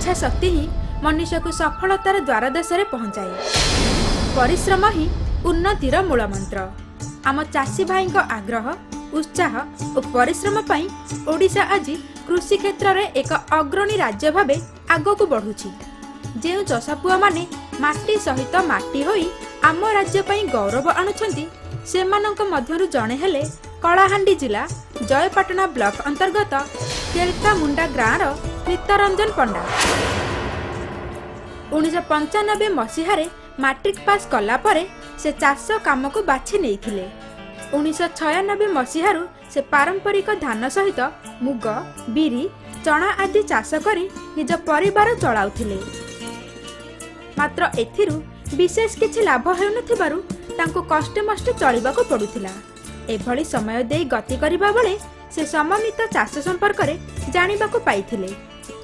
इच्छा शक्ति ही मनुष्य को सफलतार द्वारदेशरे पहुंचाए। परिश्रम ही उन्नतिर मूलमंत्र। आम चाषी भाई आग्रह उत्साह और परिश्रम पई ओडिशा आज कृषि क्षेत्र में एक अग्रणी राज्य भावे आगक बढ़ुछि। जे चषापुआ माने माटी सहित माटी होई आम राज्य पई गौरव आणुछंती सेमानंक मध्यरु जणे हेले कलाहांडी जिला जयपाटना ब्लॉक अंतर्गत केलकामुंडा गाँव स्मितरंजन पंडा। 1995 मसीहारे मैट्रिक पास कला परे से चाष काम को बाछि नेइथिले। 1996 मसीहारु से पारंपरिक धान सहित मुग बिरी चना आदि चाष करी निज परिवार चलाउथिले। मात्र एथिरु विशेष किछि लाभ हेउनथिबारु तांको कष्टे मष्टे चलिबाको पडुथिला। एभली समय देई गति करिबा बेले से समन्वित चाष संपर्क रे जानिबाको पाइथिले।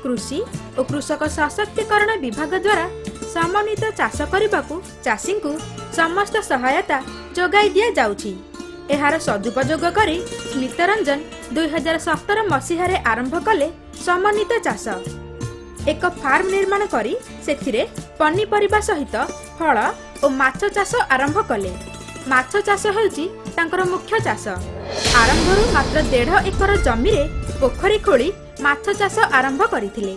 कृषि और कृषक सशक्तिकरण विभाग द्वारा समन्वित चाष करिबाकू चाषी को समस्त सहायता जोगाई दिया जाउछि। एहार सदुपयोग करी स्मितरंजन 2017 मसीहारे आरंभ कले समन्वित चाष। एक फार्म निर्माण करी सेथिरे पनीपरिबा सहित फल और माछ चाष आरंभ कले। माछ चाष हेउछि तांकर मुख्य चाष। आरंभरू मात्र 1.5 एकर जमी रे पोखरी खोली माछ चाष आरंभ करिथिले।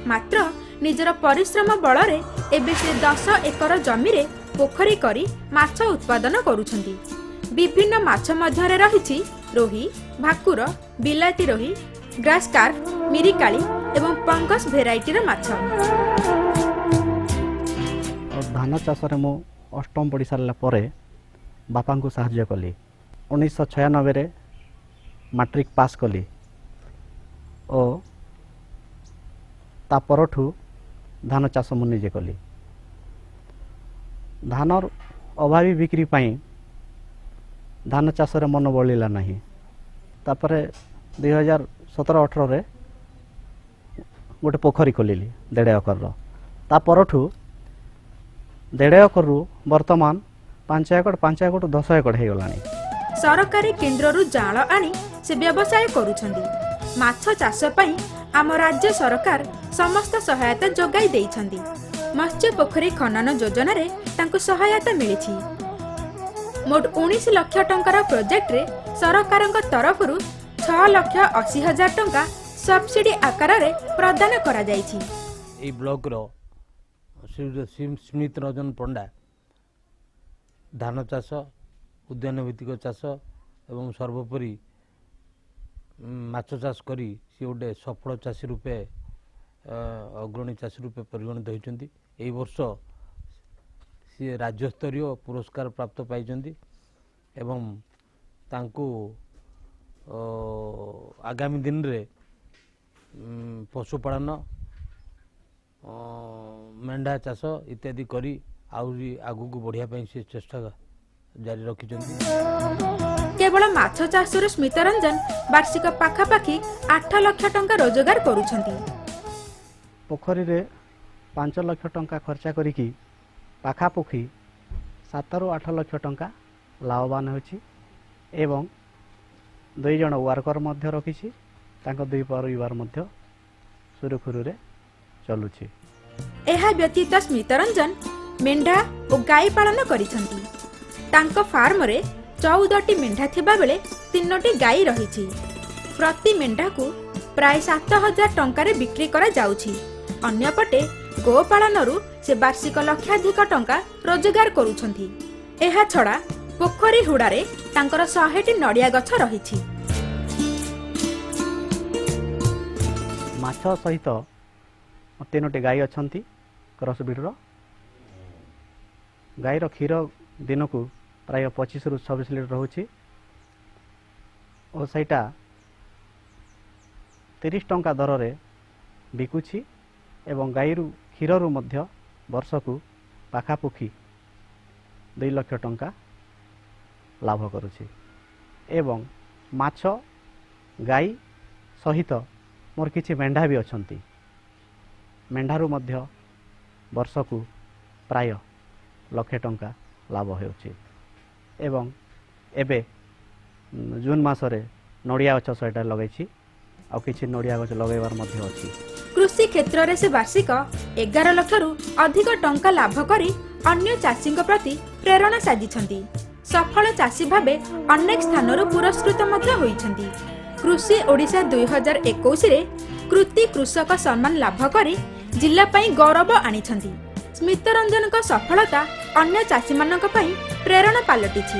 मात्र निजर परिश्रम बलरे एबे से 10 एकर जमी रे पोखरी करी माछ उत्पादन करूछंती। विभिन्न माछ मध्यरे रहिछि रोही भाकुर बिलाती रोही ग्रास कार्प मिरिकाली एवं पंगस भेराइटीर माछ। धान चाष रे मो अष्टम पढ़ी सारा पर बापा को साहाय्य कली। 1996 मैट्रिक पास कली और ता परठू धान चाष मु निजे कली। धानर अभावी बिक्री पाई धान चाष रे मन बलिला नहीं। तापरे 2017-18 रे गोटे पोखरी खोलिली 1.5 एकर। ता परठू 1.5 एकर वर्तमान 5 एकड़ 10 एकड़ हो गलानी। सरकारी केन्द्ररू जाल आनी से व्यवसाय करूछंदी। माछ चाष पई आम राज्य सरकार समस्त सहायता जोगाई देइछंदी। मत्स्य पोखरी खनन योजना रे तांको सहायता मिलिछि। मोट 19 लाख टंकार प्रोजेक्ट रे सरकारक तरफरु 6,80,000 टंका सब्सिडी आकार रे प्रदान करा जाइछि। ए ब्लॉक रो स्मितरंजन पंडा धान चाष उद्यान भित्तिक चाष एवं सर्वोपरि माछ चाष करी सी गोटे सफल चाषी रूपे अग्रणी चाषी रूपे परिगणित होती। यही वर्ष सी राज्य स्तरीय पुरस्कार प्राप्त पाइछन्ति एवं तांको आगामी दिन रे पशुपालन मेंढा चाष इत्यादि करी आउरी आगु को बढ़िया ପାଇଁ से चेष्टा जारी रखिछन्ति। केवल माछ चाषर स्मितरंजन वार्षिक पाखापाखी 8 लाख टंका रोजगार करूछन्ति। पोखरी रे 5 लाख टंका खर्चा करिकी पाखापाखी 7 ରୁ 8 लाख टंका लाभवान होछि एवं 2 जण वर्कर मध्य रखिछि। तांको 2 परिवार मध्य सुरखुरु रे चलुछि। एहा व्यतीत स्मितरंजन मेंढा और गाय पालन करिछन्ति। तांको फार्म रे 14टी मेंढा थिबा बेले 3टी गाय रहिछि। प्रति मेंढा को प्राय 7,000 टंका रे बिक्री करा जाउछि। अन्यपटे गोपालनरू से वार्षिक लक्षाधिक टंका रोजगार करूछन्ति। एहा छड़ा पोखरी हुडारे तांकर 100टी नडिया गछ रहिछि। माछ सहित 3टी गाय अछन्ति क्रॉस ब्रीडर। गायर क्षीर दिन को प्राय 25 ରୁ 26 लीटर रोचे और सहीटा 30 टंका दर रे बिकुछि एवं गायरू क्षीररू मध्य वर्ष को पाखापाखी 2 लाख टंका लाभ करुछि। एवं माछ गाय सहित मोर किछि मेंढा भी अछन्ति। मेंढारू मध्य वर्ष को प्राय लक्षे टंका लाभ होउछि। एवं एबे जून मासरे नड़िया गछ 100टा लगैछि आ किछि नड़िया गछ लगैबार मध्य अछि। କୃଷି କ୍ଷେତ୍ରରେ ସେ ବାର୍ଷିକ 11 ଲକ୍ଷରୁ ଅଧିକ ଟଙ୍କା ଲାଭ କରି ଅନ୍ୟ ଚାଷୀଙ୍କ ପ୍ରତି ପ୍ରେରଣା ସାଜିଛନ୍ତି। ସଫଳ ଚାଷୀ ଭାବେ ଅନେକ ସ୍ଥାନରୁ ପୁରସ୍କୃତ ମଧ୍ୟ ହୋଇଛନ୍ତି। କୃଷି ଓଡ଼ିଶା 2021ରେ କୃତି କୃଷକ ସମ୍ମାନ ଲାଭ କରି ଜିଲ୍ଲା ପାଇଁ ଗୌରବ ଆଣିଛନ୍ତି। ସ୍ମିତରଞ୍ଜନଙ୍କ ସଫଳତା ଅନ୍ୟ ଚାଷୀମାନଙ୍କ ପାଇଁ ପ୍ରେରଣା ପାଲଟିଛି।